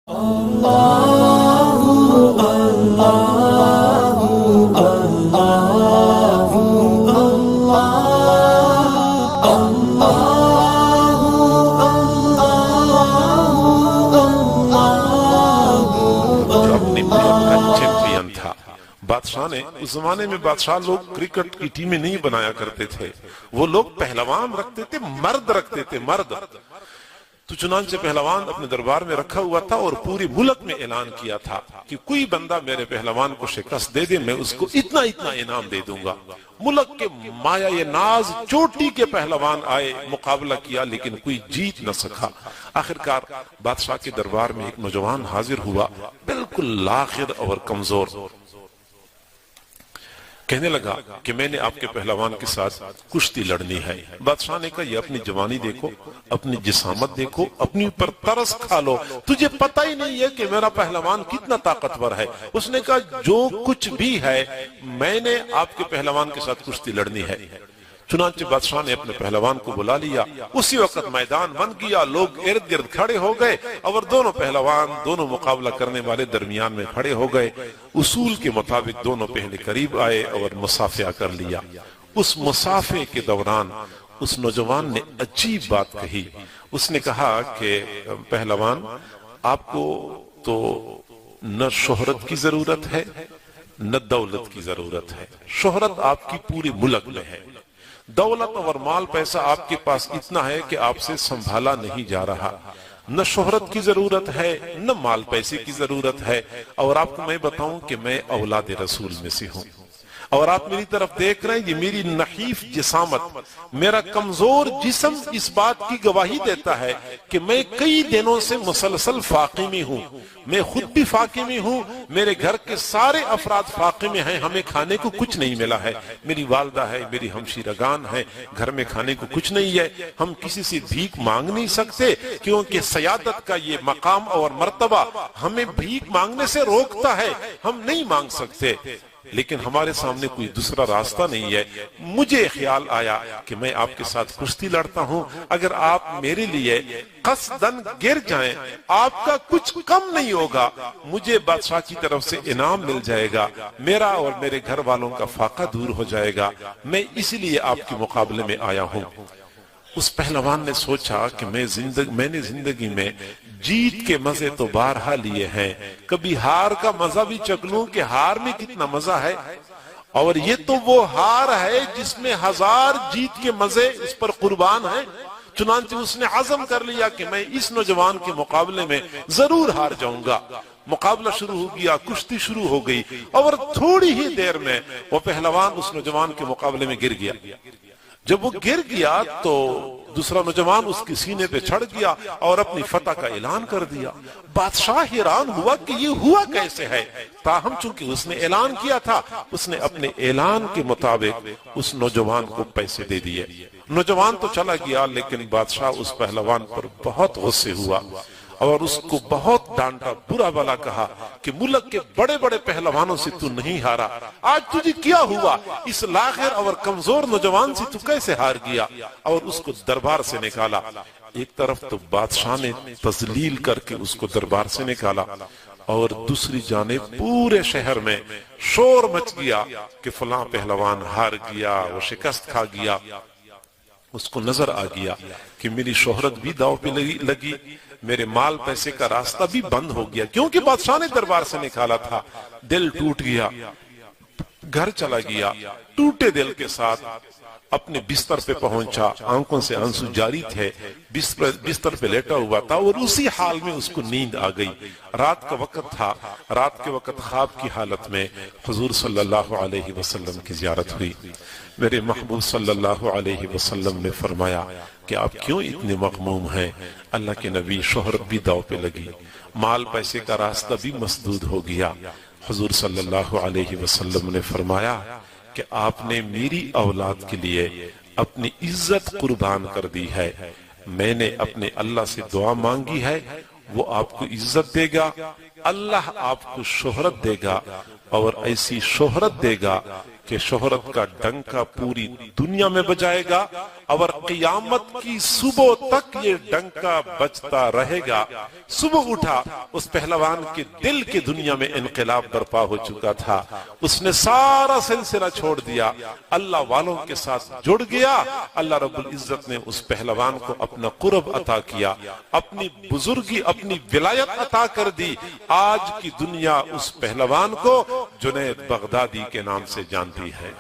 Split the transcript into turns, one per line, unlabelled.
बादशाह ने उस जमाने में बादशाह लोग क्रिकेट की टीमें नहीं बनाया करते थे, वो लोग पहलवान रखते थे, मर्द रखते थे, मर्द। तो चुनांचे पहलवान अपने दरबार में रखा हुआ था और पूरी मुल्क में ऐलान किया था कि कोई बंदा मेरे पहलवान को शिकस्त दे दे, मैं उसको इतना इतना इनाम दे दूंगा। मुल्क के माया ये नाज चोटी के पहलवान आए, मुकाबला किया, लेकिन कोई जीत न सका। आखिरकार बादशाह के दरबार में एक नौजवान हाजिर हुआ, बिल्कुल लाखिर और कमजोर। कहने लगा कि मैंने आपके पहलवान के साथ कुश्ती लड़नी है। बादशाह ने कहा, ये अपनी जवानी देखो, अपनी जिसामत देखो, अपनी ऊपर तरस खा लो, तुझे पता ही नहीं है कि मेरा पहलवान कितना ताकतवर है। उसने कहा, जो कुछ भी है मैंने आपके पहलवान के साथ कुश्ती लड़नी है। चुनांचे बादशाह ने अपने पहलवान को बुला लिया। उसी वक्त मैदान बन गया, लोग इर्द गिर्द खड़े हो गए और दोनों पहलवान, दोनों मुकाबला करने वाले दरमियान में खड़े हो गए। उसूल के मुताबिक दोनों पहले करीब आए और मुसाफिया कर लिया। उस मुसाफे के दौरान उस नौजवान ने अजीब बात कही। उसने कहा कि पहलवान, आपको तो न शोहरत की जरूरत है न दौलत की जरूरत है। शोहरत आपकी पूरी मुल्क में है, दौलत और माल पैसा आपके पास इतना है कि आपसे संभाला नहीं जा रहा। न शोहरत की जरूरत है न माल पैसे की जरूरत है। और आपको मैं बताऊं कि मैं औलाद रसूल में से हूं और आप मेरी तरफ देख रहे हैं, ये मेरी नहीफ जिसामत, मेरा कमजोर जिस्म इस बात की गवाही देता है कि मैं कई दिनों से मुसलसल फाके में हूं। मैं खुद भी फाके में हूं, मेरे घर के सारे अफराद फाके में हैं, हमें खाने को कुछ नहीं मिला है। मेरी वालदा है, मेरी हमशीरगान है, घर में खाने को कुछ नहीं है। हम किसी से भीख मांग नहीं सकते क्योंकि सयादत का ये मकाम और मर्तबा हमें भीख मांगने से रोकता है, हम नहीं मांग सकते। लेकिन हमारे सामने कोई दूसरा रास्ता नहीं है। मुझे ख्याल आया कि मैं आपके साथ कुश्ती लड़ता हूं, अगर आप मेरे लिए कसदन गिर जाएं, आपका कुछ कम नहीं होगा, मुझे बादशाह की तरफ से इनाम मिल जाएगा, मेरा और मेरे घर वालों का फाका दूर हो जाएगा। मैं इसलिए आपके मुकाबले में आया हूं। उस पहलवान ने सोचा कि मैंने जिंदगी में जीत के मजे तो बारहा लिए हैं, कभी हार का मजा भी चख लूं कि हार में कितना मजा है। और ये तो वो हार है जिसमें 1000 जीत के मजे इस पर कुर्बान हैं। चुनांचे उसने आज़म कर लिया कि मैं इस नौजवान के मुकाबले में जरूर हार जाऊंगा। मुकाबला शुरू हो गया, कुश्ती शुरू हो गई और थोड़ी ही देर में वो पहलवान उस नौजवान के मुकाबले में गिर गया। जब वो गिर गया तो दूसरा नौजवान उसके सीने पे चढ़ गया और अपनी फतह का ऐलान कर दिया। बादशाह हैरान हुआ कि ये हुआ कैसे है। ताहम चूंकि उसने ऐलान किया था, उसने अपने ऐलान के मुताबिक उस नौजवान को पैसे दे दिए। नौजवान तो चला गया, लेकिन बादशाह उस पहलवान पर बहुत गुस्से हुआ और उसको बहुत डांटा, बुरा भला कहा कि मुल्क के बड़े बड़े पहलवानों से तू नहीं हारा, आज तुझे क्या हुआ, इस लाखिर और कमजोर नौजवान से तू कैसे हार गया। और उसको दरबार से निकाला। एक तरफ तो बादशाह ने तजलील करके उसको दरबार से निकाला और दूसरी जानिब पूरे शहर में शोर मच गया कि फलां पहलवान हार गया, वो शिकस्त खा गया। उसको नजर आ गया कि मेरी शोहरत भी दांव पे लगी, मेरे माल पैसे का रास्ता भी बंद हो गया, क्योंकि बादशाह ने दरबार से निकाला था। दिल टूट गया, घर चला गया, टूटे दिल के साथ अपने बिस्तर पे पहुंचा, आंखों से आंसू जारी थे, बिस्तर पे लेटा हुआ था और उसी हाल में उसको नींद आ गई। रात का वक्त था, रात के वक्त ख्वाब की हालत में हुजूर सल्लल्लाहु अलैहि वसल्लम की जियारत हुई। मेरे महबूब सल्लल्लाहु अलैहि वसल्लम ने फरमाया कि आप क्यों इतने मगमूम हैं। अल्लाह के नबी, शोहरत भी दाव पे लगी, माल पैसे का रास्ता भी मसदूद हो गया। हुजूर सल्लल्लाहु अलैहि वसल्लम ने फरमाया कि आपने मेरी औलाद के लिए अपनी इज्जत कुर्बान कर दी है। मैंने अपने अल्लाह से दुआ मांगी है, वो आपको इज्जत देगा, अल्लाह आपको शोहरत देगा और ऐसी शोहरत देगा کہ شہرت کا ڈنکا پوری دنیا میں بجائے گا اور قیامت کی صبح تک یہ ڈنکا بجتا رہے گا۔ صبح اٹھا، اس پہلوان کے دل کی دنیا میں انقلاب برپا ہو چکا تھا، اس نے سارا سلسلہ چھوڑ دیا، اللہ والوں کے ساتھ جڑ گیا۔ اللہ رب العزت نے اس پہلوان کو اپنا قرب عطا کیا، اپنی بزرگی، اپنی ولایت عطا کر دی۔ آج کی دنیا اس پہلوان کو جنید بغدادی کے نام سے جانتی ہے۔